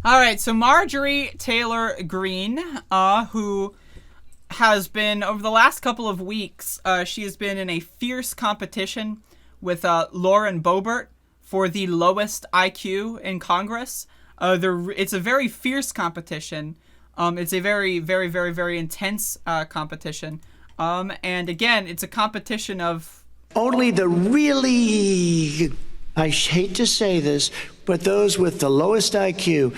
All right, so Marjorie Taylor Greene, who has been, over the last couple of weeks, she has been in a fierce competition with Lauren Boebert for the lowest IQ in Congress. It's a very fierce competition. It's a very, very, very, very intense competition. And again, it's a competition of only the really, I hate to say this, but those with the lowest IQ.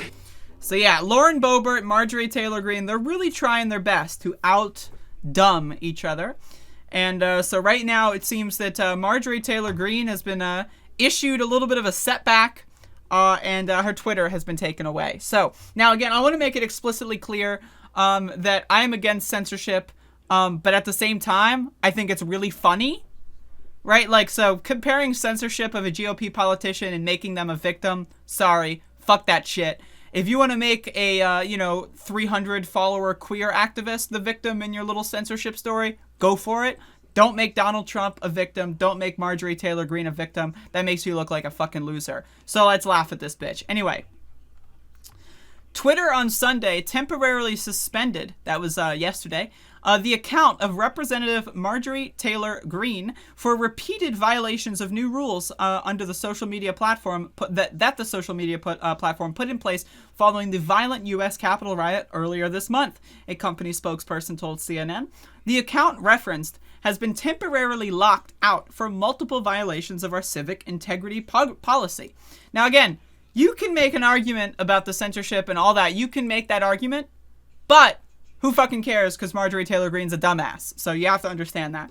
So yeah, Lauren Boebert, Marjorie Taylor Greene, they're really trying their best to out-dumb each other. And so right now it seems that Marjorie Taylor Greene has been issued a little bit of a setback, and her Twitter has been taken away. So now again, I want to make it explicitly clear that I am against censorship, but at the same time, I think it's really funny. Right? Like, so comparing censorship of a GOP politician and making them a victim, sorry, fuck that shit. If you want to make a, 300 follower queer activist the victim in your little censorship story, go for it. Don't make Donald Trump a victim. Don't make Marjorie Taylor Greene a victim. That makes you look like a fucking loser. So let's laugh at this bitch. Anyway, Twitter on Sunday temporarily suspended, that was yesterday, the account of Representative Marjorie Taylor Greene for repeated violations of new rules under the social media platform that the social media platform put in place following the violent U.S. Capitol riot earlier this month, a company spokesperson told CNN. The account referenced has been temporarily locked out for multiple violations of our civic integrity policy. Now again, you can make an argument about the censorship and all that. You can make that argument, but who fucking cares, because Marjorie Taylor Greene's a dumbass. So you have to understand that.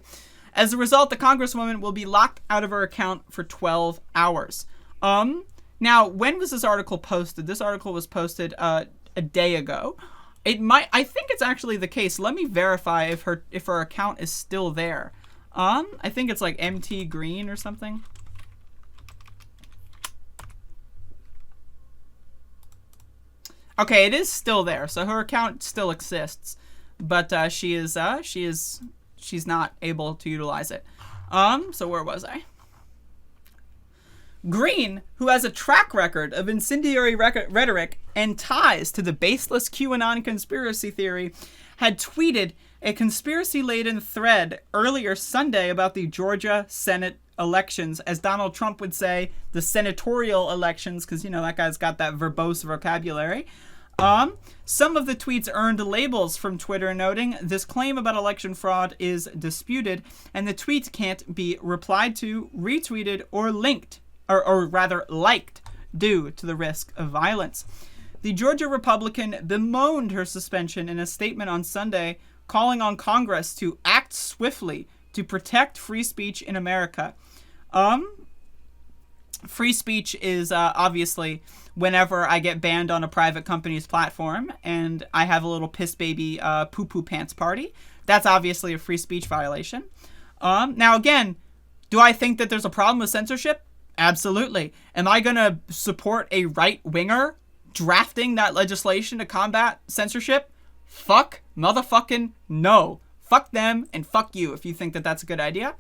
As a result, the Congresswoman will be locked out of her account for 12 hours. Now, when was this article posted? This article was posted a day ago. I think it's actually the case. Let me verify if her account is still there. I think it's like MT Greene or something. Okay, it is still there, so her account still exists, but she's not able to utilize it. So where was I? Greene, who has a track record of incendiary rhetoric and ties to the baseless QAnon conspiracy theory, had tweeted a conspiracy-laden thread earlier Sunday about the Georgia Senate elections, as Donald Trump would say, the senatorial elections, because, that guy's got that verbose vocabulary. Some of the tweets earned labels from Twitter noting this claim about election fraud is disputed, and the tweet can't be replied to, retweeted, or linked, or rather liked, due to the risk of violence. The Georgia Republican bemoaned her suspension in a statement on Sunday, calling on Congress to act swiftly to protect free speech in America. Free speech is obviously whenever I get banned on a private company's platform and I have a little piss baby poo-poo pants party. That's obviously a free speech violation. Now, again, do I think that there's a problem with censorship? Absolutely. Am I going to support a right-winger drafting that legislation to combat censorship? Fuck motherfucking no. Fuck them and fuck you if you think that that's a good idea.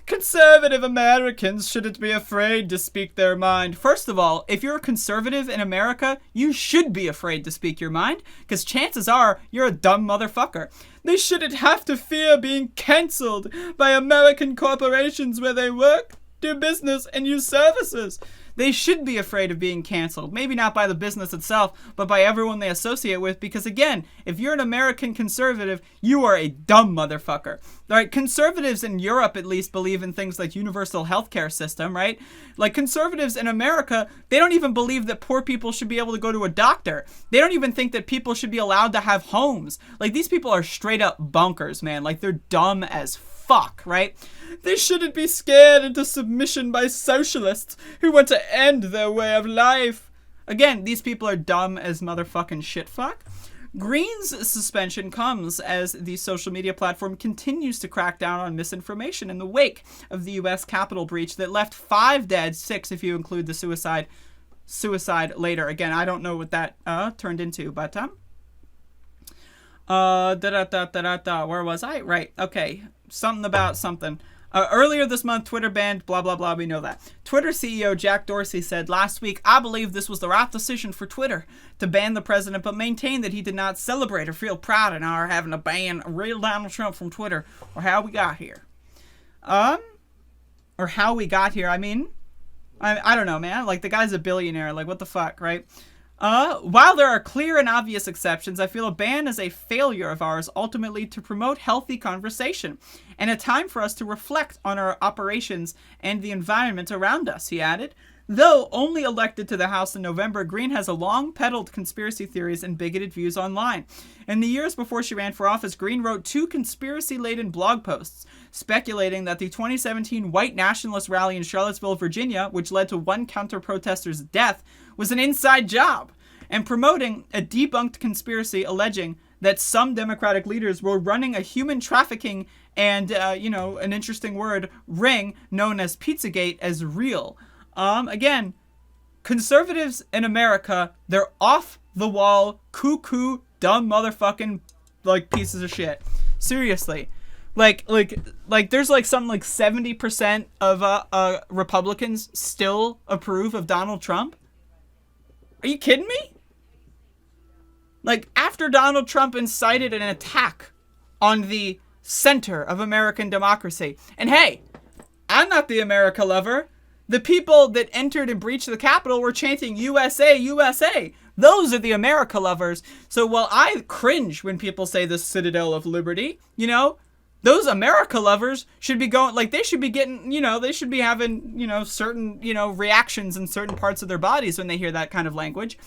Conservative Americans shouldn't be afraid to speak their mind. First of all, if you're a conservative in America, you should be afraid to speak your mind, because chances are you're a dumb motherfucker. They shouldn't have to fear being cancelled by American corporations where they work, do business, and use services. They should be afraid of being canceled. Maybe not by the business itself, but by everyone they associate with. Because again, if you're an American conservative, you are a dumb motherfucker. Right? Conservatives in Europe at least believe in things like universal healthcare system, right? Like conservatives in America, they don't even believe that poor people should be able to go to a doctor. They don't even think that people should be allowed to have homes. Like these people are straight up bonkers, man. Like they're dumb as fuck, right? They shouldn't be scared into submission by socialists who want to end their way of life. Again, these people are dumb as motherfucking shitfuck. Greene's suspension comes as the social media platform continues to crack down on misinformation in the wake of the U.S. Capitol breach that left 5 dead, 6 if you include the suicide later. Again, I don't know what that turned into, but where was I? Right, okay. Something about something. Earlier this month, Twitter banned blah, blah, blah. We know that. Twitter CEO Jack Dorsey said last week, I believe this was the right decision for Twitter to ban the president, but maintained that he did not celebrate or feel proud in our having to ban real Donald Trump from Twitter, or how we got here. Or how we got here. I mean, I don't know, man. Like, the guy's a billionaire. Like, what the fuck, right? While there are clear and obvious exceptions, I feel a ban is a failure of ours ultimately to promote healthy conversation and a time for us to reflect on our operations and the environment around us, he added. Though only elected to the House in November, Greene has a long peddled conspiracy theories and bigoted views online. In the years before she ran for office, Greene wrote 2 conspiracy-laden blog posts speculating that the 2017 white nationalist rally in Charlottesville, Virginia, which led to one counter-protester's death, was an inside job, and promoting a debunked conspiracy alleging that some Democratic leaders were running a human trafficking and, an interesting word, ring known as Pizzagate as real. Again, conservatives in America, they're off the wall, cuckoo, dumb motherfucking, pieces of shit. Seriously. Like there's something like 70% of Republicans still approve of Donald Trump. Are you kidding me? After Donald Trump incited an attack on the center of American democracy. And hey, I'm not the America lover. The people that entered and breached the Capitol were chanting USA, USA. Those are the America lovers. So while I cringe when people say the Citadel of Liberty, those America lovers should be going, they should be getting, they should be having, certain, reactions in certain parts of their bodies when they hear that kind of language,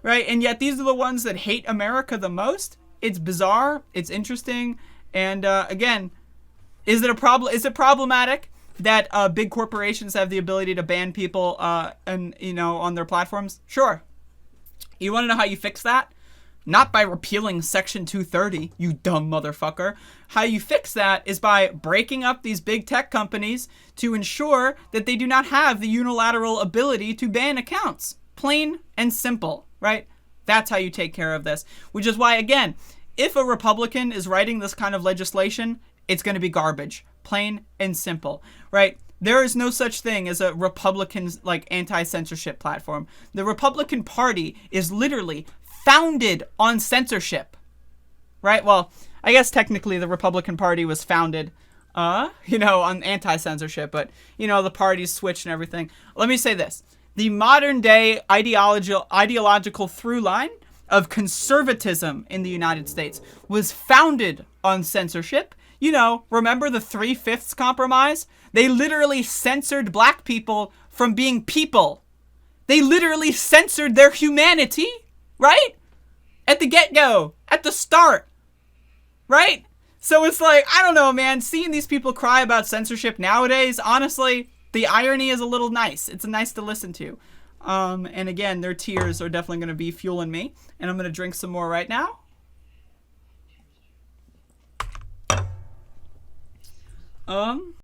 right? And yet these are the ones that hate America the most. It's bizarre. It's interesting. And again, is it a problem? Is it problematic that big corporations have the ability to ban people on their platforms? Sure. You want to know how you fix that? Not by repealing Section 230, you dumb motherfucker. How you fix that is by breaking up these big tech companies to ensure that they do not have the unilateral ability to ban accounts. Plain and simple, right? That's how you take care of this. Which is why, again, if a Republican is writing this kind of legislation, it's going to be garbage. Plain and simple, right? There is no such thing as a Republican, anti-censorship platform. The Republican Party is literally founded on censorship, right? Well, I guess technically the Republican Party was founded, on anti-censorship, but, the parties switched and everything. Let me say this. The modern day ideological through line of conservatism in the United States was founded on censorship. Remember the 3/5 compromise? They literally censored black people from being people. They literally censored their humanity, right? At the get-go, at the start, right? So it's I don't know, man. Seeing these people cry about censorship nowadays, honestly, the irony is a little nice. It's nice to listen to. And again, their tears are definitely going to be fueling me. And I'm going to drink some more right now.